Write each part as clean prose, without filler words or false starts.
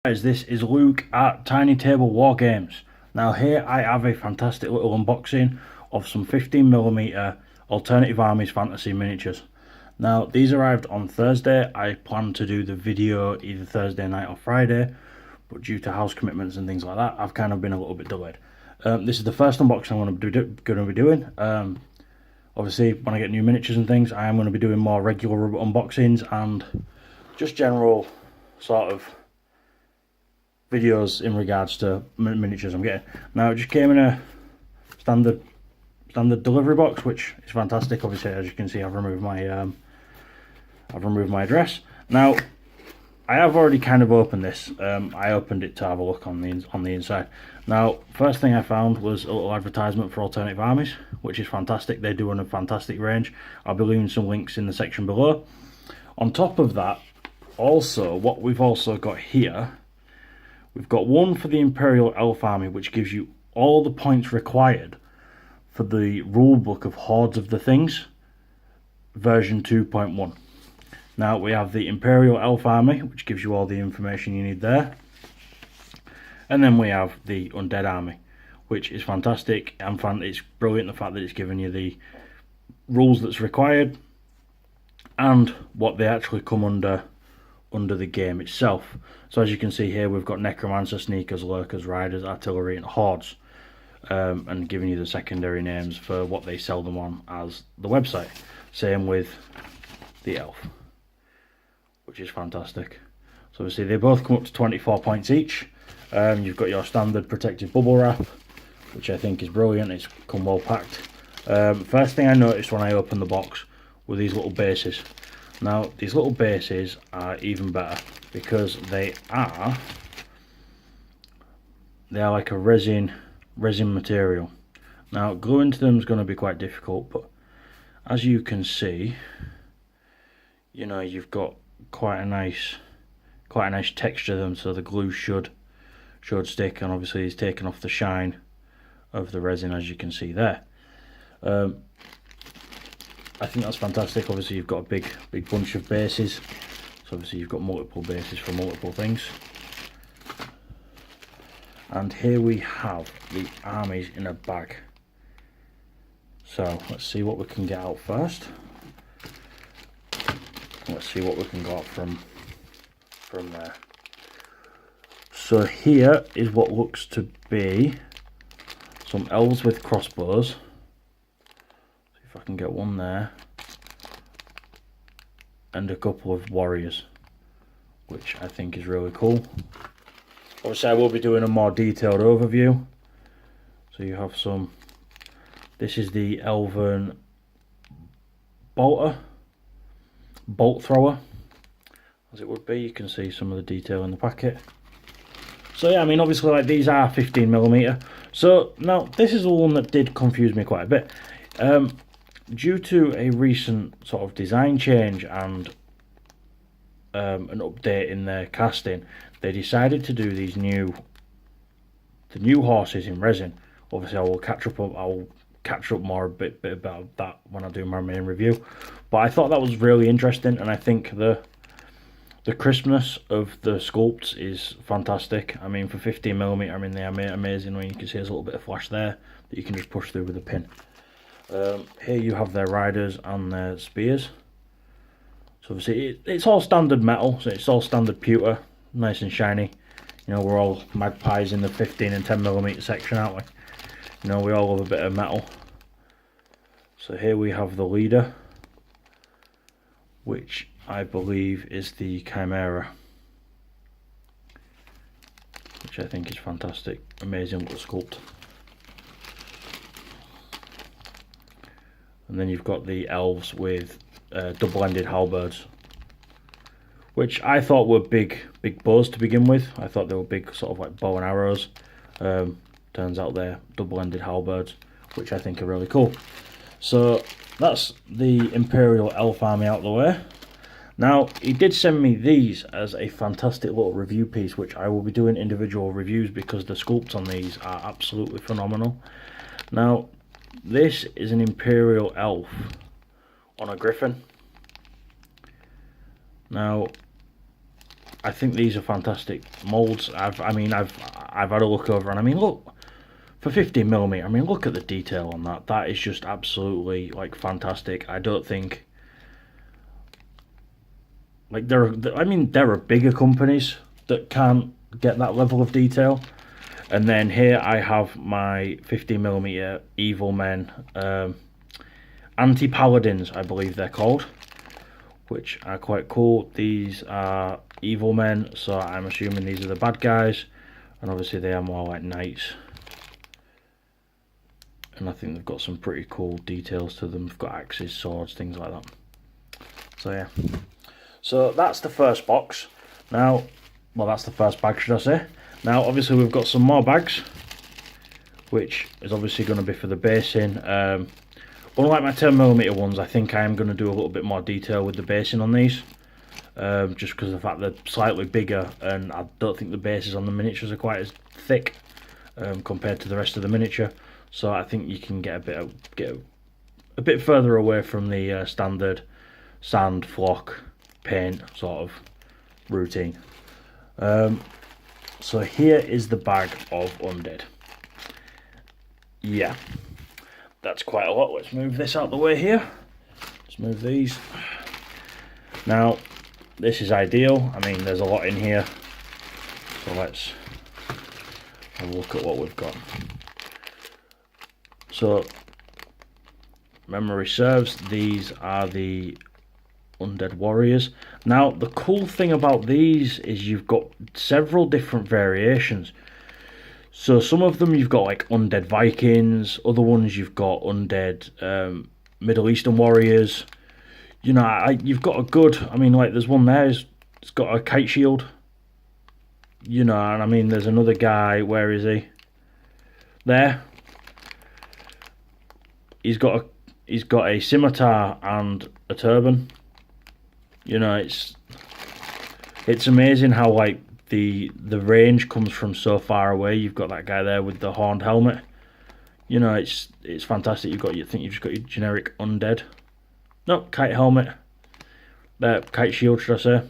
Guys, this is Luke at Tiny Table War Games. Now here I have a fantastic little unboxing of some 15mm Alternative Armies fantasy miniatures. Now these arrived on Thursday. I planned to do the video either Thursday night or Friday, but due to house commitments and things like that, I've kind of been a little bit delayed. This is the first unboxing I'm going to be doing. Obviously when I get new miniatures and things, I am going to be doing more regular unboxings and just general sort of videos in regards to miniatures I'm getting. Now it just came in a standard delivery box, which is fantastic. Obviously, as you can see, I've removed my address. Now I have already kind of opened this. I opened it to have a look on the inside. Now first thing I found was a little advertisement for Alternative Armies, which is fantastic. They do run a fantastic range. I'll be leaving some links in the section below. On top of that, also what we've also got here, we've got one for the Imperial Elf Army, which gives you all the points required for the rulebook of Hordes of the Things, version 2.1. Now we have the Imperial Elf Army, which gives you all the information you need there. And then we have the Undead Army, which is fantastic, and it's brilliant the fact that it's giving you the rules that's required and what they actually come under the game itself. So as you can see here, we've got Necromancer, Sneakers, Lurkers, Riders, Artillery and Hordes, and giving you the secondary names for what they sell them on as the website. Same with the Elf, which is fantastic. So obviously they both come up to 24 points each. You've got your standard protective bubble wrap, which I think is brilliant. It's come well packed. First thing I noticed when I opened the box were these little bases. Now these little bases are even better because they are like a resin material. Now gluing to them is going to be quite difficult, but as you can see, you know, you've got quite a nice texture to them, so the glue should stick, and obviously it's taken off the shine of the resin, as you can see there. I think that's fantastic. Obviously you've got a big bunch of bases, so obviously you've got multiple bases for multiple things. And here we have the armies in a bag. So let's see what we can get out first. Let's see what we can get from there. So here is what looks to be some elves with crossbows. If I can get one there, and a couple of warriors, which I think is really cool. Obviously I will be doing a more detailed overview. So you have some, this is the Elven bolt thrower, as it would be. You can see some of the detail in the packet. So yeah, I mean obviously like these are 15mm. So now this is the one that did confuse me quite a bit. Due to a recent sort of design change and an update in their casting, they decided to do the new horses in resin. Obviously I will catch up more a bit about that when I do my main review, but I thought that was really interesting, and I think the crispness of the sculpts is fantastic. I mean, for 15mm, I mean they are amazing. When you can see there's a little bit of flash there that you can just push through with a pin. Here you have their riders and their spears. So obviously it's all standard metal, so it's all standard pewter, nice and shiny. You know, we're all magpies in the 15 and 10mm section, aren't we? You know, we all love a bit of metal. So here we have the leader, which I believe is the Chimera, which I think is fantastic. Amazing little sculpt. And then you've got the elves with double-ended halberds, which I thought were big bows to begin with. I thought they were big, sort of like bow and arrows. Turns out they're double-ended halberds, which I think are really cool. So that's the Imperial Elf Army out of the way. Now he did send me these as a fantastic little review piece, which I will be doing individual reviews because the sculpts on these are absolutely phenomenal. Now this is an Imperial Elf on a Griffin. Now I think these are fantastic molds. I've had a look over, and I mean, look, for 15mm, I mean, look at the detail on that. That is just absolutely like fantastic. I don't think like there are bigger companies that can't get that level of detail. And then here I have my 15mm Evil Men, Anti-Paladins, I believe they're called, which are quite cool. These are Evil Men, so I'm assuming these are the bad guys, and obviously they are more like knights. And I think they've got some pretty cool details to them. They've got axes, swords, things like that. So yeah. So that's the first box. Now, well, that's the first bag, should I say. Now, obviously, we've got some more bags, which is obviously going to be for the basing. Unlike my 10mm ones, I think I am going to do a little bit more detail with the basing on these. Just because of the fact they're slightly bigger, and I don't think the bases on the miniatures are quite as thick compared to the rest of the miniature. So I think you can get a bit further away from the standard sand, flock, paint sort of routine. So here is the bag of Undead. Yeah, that's quite a lot. Let's move this out the way here. Let's move these. Now, this is ideal. I mean, there's a lot in here. So let's have a look at what we've got. So, memory serves, these are the Undead Warriors. Now, the cool thing about these is you've got several different variations. So some of them you've got like Undead Vikings, other ones you've got Undead Middle Eastern Warriors. You know, you've got a good, I mean, like there's one there, it's got a kite shield. You know, and I mean there's another guy, where is he? There. He's got a scimitar and a turban. You know, it's amazing how like the range comes from so far away. You've got that guy there with the horned helmet. You know, it's fantastic. You've just got your generic undead. No, kite helmet. Kite shield, should I say?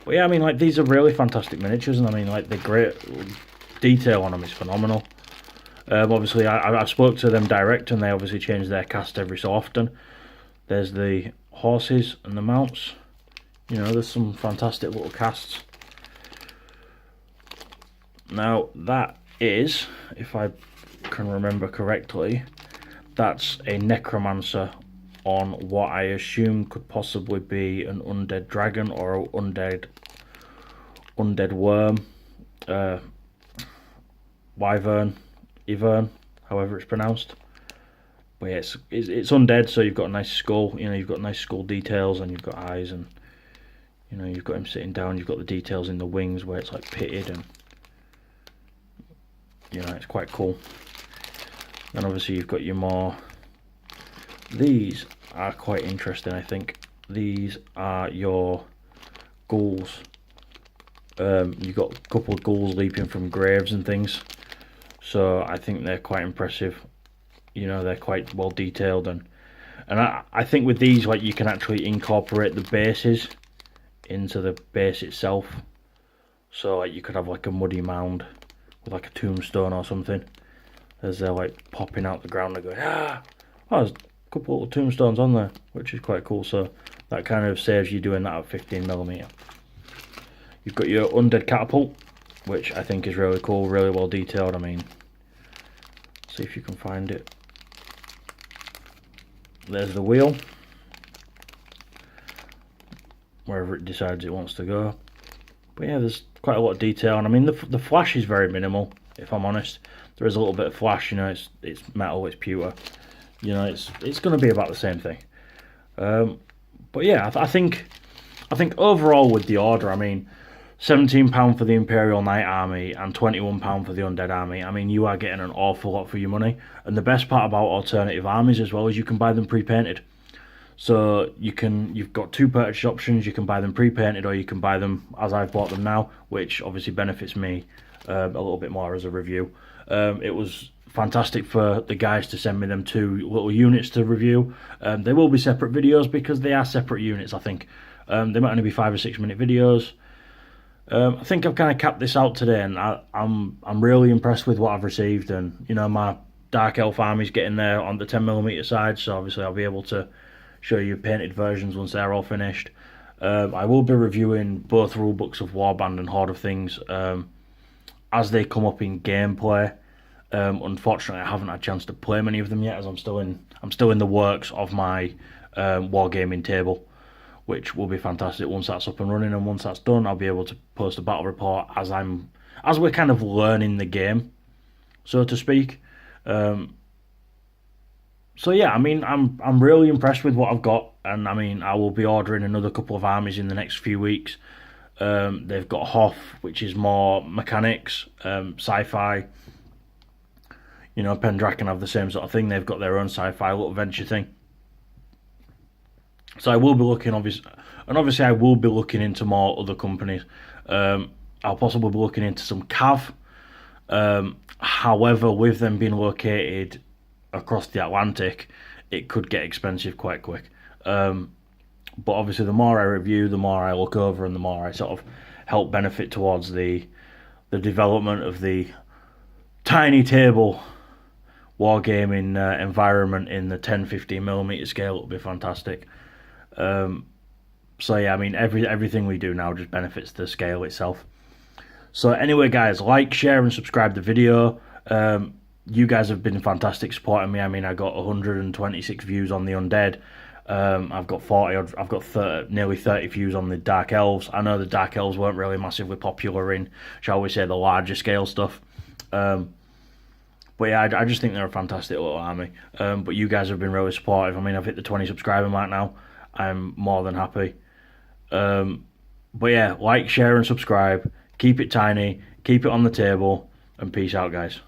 But yeah, I mean, like these are really fantastic miniatures, and I mean, like the great detail on them is phenomenal. Obviously, I spoke to them direct, and they obviously change their cast every so often. There's the horses and the mounts. You know, there's some fantastic little casts. Now, that is, if I can remember correctly, that's a necromancer on what I assume could possibly be an undead dragon or an undead worm, wyvern, Ivern, however it's pronounced. But yeah, it's undead, so you've got a nice skull. You know, you've got nice skull details, and you've got eyes, and you know, you've got him sitting down. You've got the details in the wings where it's like pitted, and you know, it's quite cool. And obviously, you've got your more. These are quite interesting, I think. These are your ghouls. You've got a couple of ghouls leaping from graves and things. So I think they're quite impressive. You know, they're quite well detailed, and I think with these, like, you can actually incorporate the bases into the base itself. So like you could have like a muddy mound with like a tombstone or something as they're like popping out the ground and going, ah, oh, there's a couple little tombstones on there, which is quite cool. So that kind of saves you doing that at 15mm. You've got your Undead Catapult, which I think is really cool, really well detailed. I mean, see if you can find it. There's the wheel, wherever it decides it wants to go. But yeah, there's quite a lot of detail, and I mean the flash is very minimal, if I'm honest. There is a little bit of flash, you know, it's metal, it's pewter, you know, it's going to be about the same thing. But yeah, I think overall with the order, I mean, £17 for the Imperial Knight Army and £21 for the Undead Army. I mean, you are getting an awful lot for your money. And the best part about alternative armies as well is you can buy them pre-painted. So you've got two purchase options. You can buy them pre-painted, or you can buy them as I've bought them now, which obviously benefits me a little bit more as a review. It was fantastic for the guys to send me them two little units to review. They will be separate videos because they are separate units, I think. They might only be 5 or 6 minute videos. I think I've kind of capped this out today, and I'm really impressed with what I've received, and my Dark Elf Army's getting there on the 10mm side, so obviously I'll be able to show you painted versions once they're all finished. I will be reviewing both rulebooks of Warband and Horde of Things as they come up in gameplay. Unfortunately, I haven't had a chance to play many of them yet, as I'm still in the works of my wargaming table, which will be fantastic once that's up and running. And once that's done, I'll be able to post a battle report as we're kind of learning the game, so to speak. So yeah, I mean, I'm really impressed with what I've got, and I mean, I will be ordering another couple of armies in the next few weeks. They've got Hoth, which is more mechanics, sci-fi. Pendragon have the same sort of thing. They've got their own sci-fi little venture thing. So I will be looking, obviously I will be looking into more other companies. I'll possibly be looking into some Cav. However, with them being located across the Atlantic, it could get expensive quite quick. But obviously, the more I review, the more I look over, and the more I sort of help benefit towards the development of the tiny table wargaming environment in the 10-15mm scale. It'll be fantastic. So yeah, I mean, everything we do now just benefits the scale itself. So anyway, guys, like, share, and subscribe the video. You guys have been fantastic supporting me. I mean, I got 126 views on the Undead. I've got 30, nearly 30 views on the Dark Elves. I know the Dark Elves weren't really massively popular in, shall we say, the larger scale stuff. But yeah, I just think they're a fantastic little army. But you guys have been really supportive. I mean, I've hit the 20 subscriber mark now. I'm more than happy. But yeah, like, share, and subscribe. Keep it tiny. Keep it on the table. And peace out, guys.